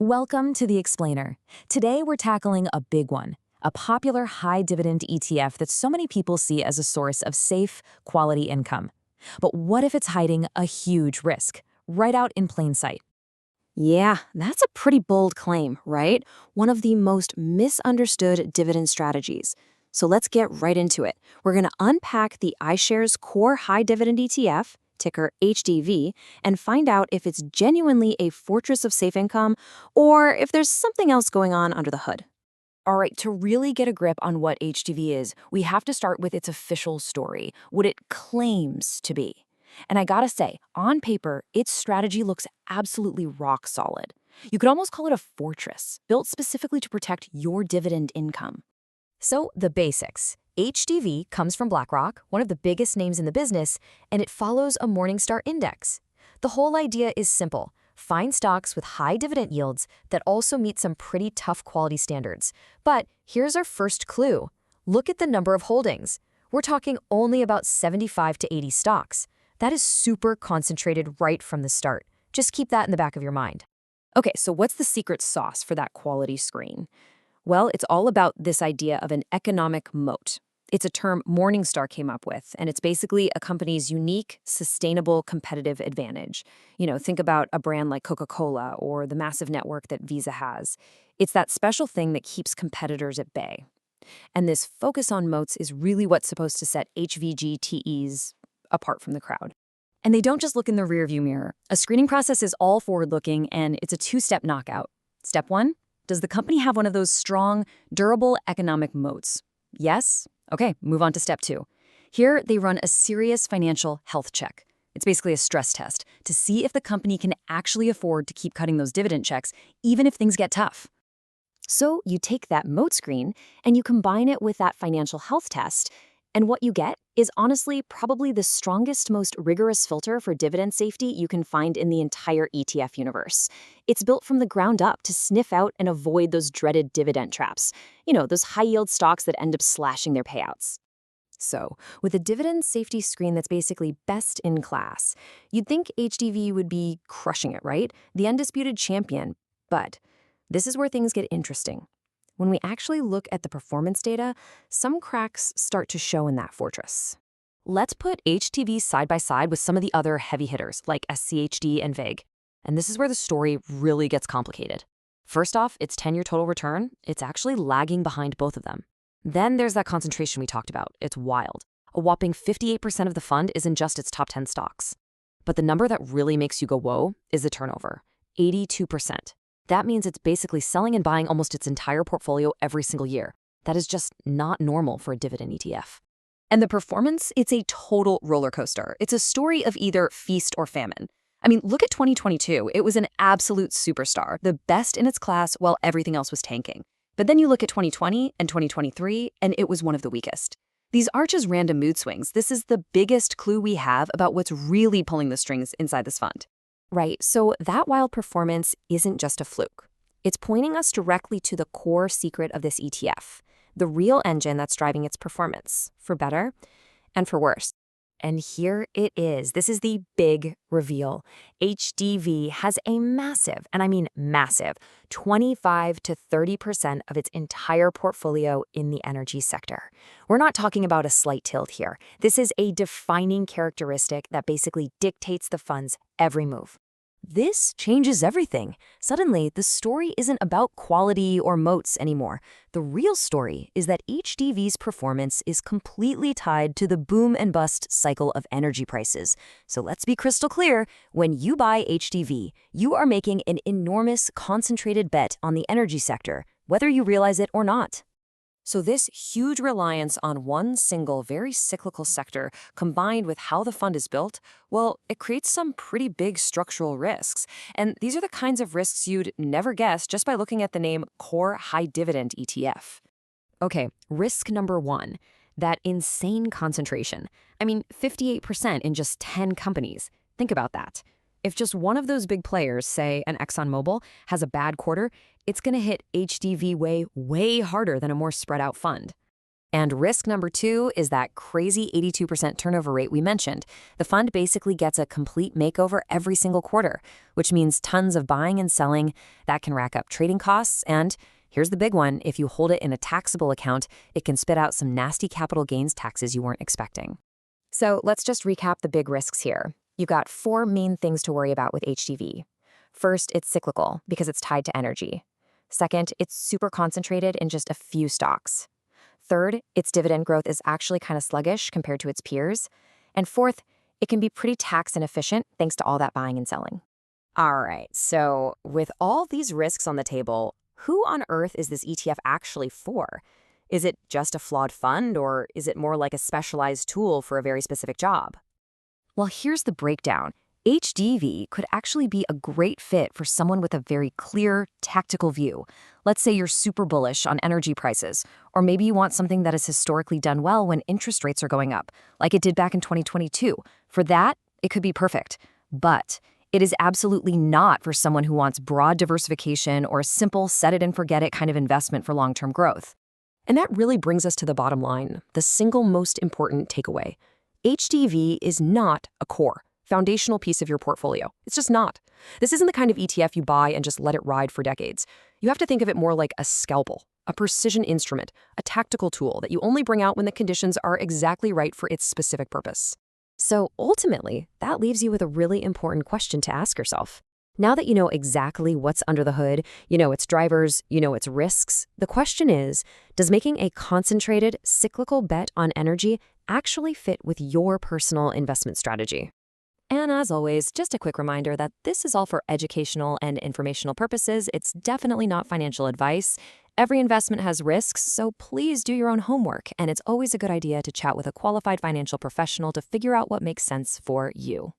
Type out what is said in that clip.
Welcome to The Explainer. Today we're tackling a big one, a popular high-dividend ETF that so many people see as a source of safe, quality income. But what if it's hiding a huge risk, right out in plain sight? Yeah, that's a pretty bold claim, right? One of the most misunderstood dividend strategies. So let's get right into it. We're going to unpack the iShares Core High Dividend ETF, ticker HDV, and find out if it's genuinely a fortress of safe income or if there's something else going on under the hood. All right, to really get a grip on what HDV is, we have to start with its official story, what it claims to be. And I gotta say, on paper, its strategy looks absolutely rock solid. You could almost call it a fortress, built specifically to protect your dividend income. So, the basics. HDV comes from BlackRock, one of the biggest names in the business, and it follows a Morningstar index. The whole idea is simple. Find stocks with high dividend yields that also meet some pretty tough quality standards. But here's our first clue. Look at the number of holdings. We're talking only about 75 to 80 stocks. That is super concentrated right from the start. Just keep that in the back of your mind. Okay, so what's the secret sauce for that quality screen? Well, it's all about this idea of an economic moat. It's a term Morningstar came up with, and it's basically a company's unique, sustainable competitive advantage. Think about a brand like Coca-Cola or the massive network that Visa has. It's that special thing that keeps competitors at bay. And this focus on moats is really what's supposed to set HVGTEs apart from the crowd. And they don't just look in the rearview mirror. A screening process is all forward-looking, and it's a two-step knockout. Step one, does the company have one of those strong, durable economic moats? Yes? Okay, move on to step two. Here, they run a serious financial health check. It's basically a stress test to see if the company can actually afford to keep cutting those dividend checks, even if things get tough. So you take that moat screen and you combine it with that financial health test, and what you get is honestly probably the strongest, most rigorous filter for dividend safety you can find in the entire ETF universe. It's built from the ground up to sniff out and avoid those dreaded dividend traps. Those high-yield stocks that end up slashing their payouts. So, with a dividend safety screen that's basically best in class, you'd think HDV would be crushing it, right? The undisputed champion. But this is where things get interesting. When we actually look at the performance data, some cracks start to show in that fortress. Let's put HTV side by side with some of the other heavy hitters like SCHD and VIG. And this is where the story really gets complicated. First off, its 10-year total return, it's actually lagging behind both of them. Then there's that concentration we talked about. It's wild. A whopping 58% of the fund is in just its top 10 stocks. But the number that really makes you go whoa is the turnover, 82%. That means it's basically selling and buying almost its entire portfolio every single year. That is just not normal for a dividend ETF. And the performance, it's a total roller coaster. It's a story of either feast or famine. I mean, look at 2022. It was an absolute superstar, the best in its class while everything else was tanking. But then you look at 2020 and 2023, and it was one of the weakest. These aren't just random mood swings. This is the biggest clue we have about what's really pulling the strings inside this fund. Right, so that wild performance isn't just a fluke. It's pointing us directly to the core secret of this ETF, the real engine that's driving its performance, for better and for worse. And here it is. This is the big reveal. HDV has a massive, and I mean massive, 25 to 30% of its entire portfolio in the energy sector. We're not talking about a slight tilt here. This is a defining characteristic that basically dictates the fund's every move. This changes everything. Suddenly, the story isn't about quality or moats anymore. The real story is that HDV's performance is completely tied to the boom and bust cycle of energy prices. So let's be crystal clear, when you buy HDV, you are making an enormous concentrated bet on the energy sector, whether you realize it or not. So this huge reliance on one single, very cyclical sector, combined with how the fund is built, well, it creates some pretty big structural risks. And these are the kinds of risks you'd never guess just by looking at the name Core High Dividend ETF. Okay, risk number one, that insane concentration. I mean, 58% in just 10 companies. Think about that. If just one of those big players, say an ExxonMobil, has a bad quarter, it's going to hit HDV way harder than a more spread out fund. And risk number 2 is that crazy 82% turnover rate we mentioned. The fund basically gets a complete makeover every single quarter, which means tons of buying and selling. That can rack up trading costs. And here's the big one: if you hold it in a taxable account, it can spit out some nasty capital gains taxes you weren't expecting. So let's just recap the big risks here. You've got 4 main things to worry about with HDV. First, it's cyclical because it's tied to energy. Second, it's super concentrated in just a few stocks. Third, its dividend growth is actually kind of sluggish compared to its peers. And fourth, it can be pretty tax inefficient thanks to all that buying and selling. All right, so with all these risks on the table, who on earth is this ETF actually for? Is it just a flawed fund, or is it more like a specialized tool for a very specific job? Well, here's the breakdown. HDV could actually be a great fit for someone with a very clear, tactical view. Let's say you're super bullish on energy prices, or maybe you want something that has historically done well when interest rates are going up, like it did back in 2022. For that, it could be perfect. But it is absolutely not for someone who wants broad diversification or a simple set-it-and-forget-it kind of investment for long-term growth. And that really brings us to the bottom line, the single most important takeaway. HDV is not a core, foundational piece of your portfolio. It's just not. This isn't the kind of ETF you buy and just let it ride for decades. You have to think of it more like a scalpel, a precision instrument, a tactical tool that you only bring out when the conditions are exactly right for its specific purpose. So ultimately, that leaves you with a really important question to ask yourself. Now that you know exactly what's under the hood, you know its drivers, you know its risks, the question is, does making a concentrated, cyclical bet on energy actually fit with your personal investment strategy? And as always, just a quick reminder that this is all for educational and informational purposes. It's definitely not financial advice. Every investment has risks, so please do your own homework. And it's always a good idea to chat with a qualified financial professional to figure out what makes sense for you.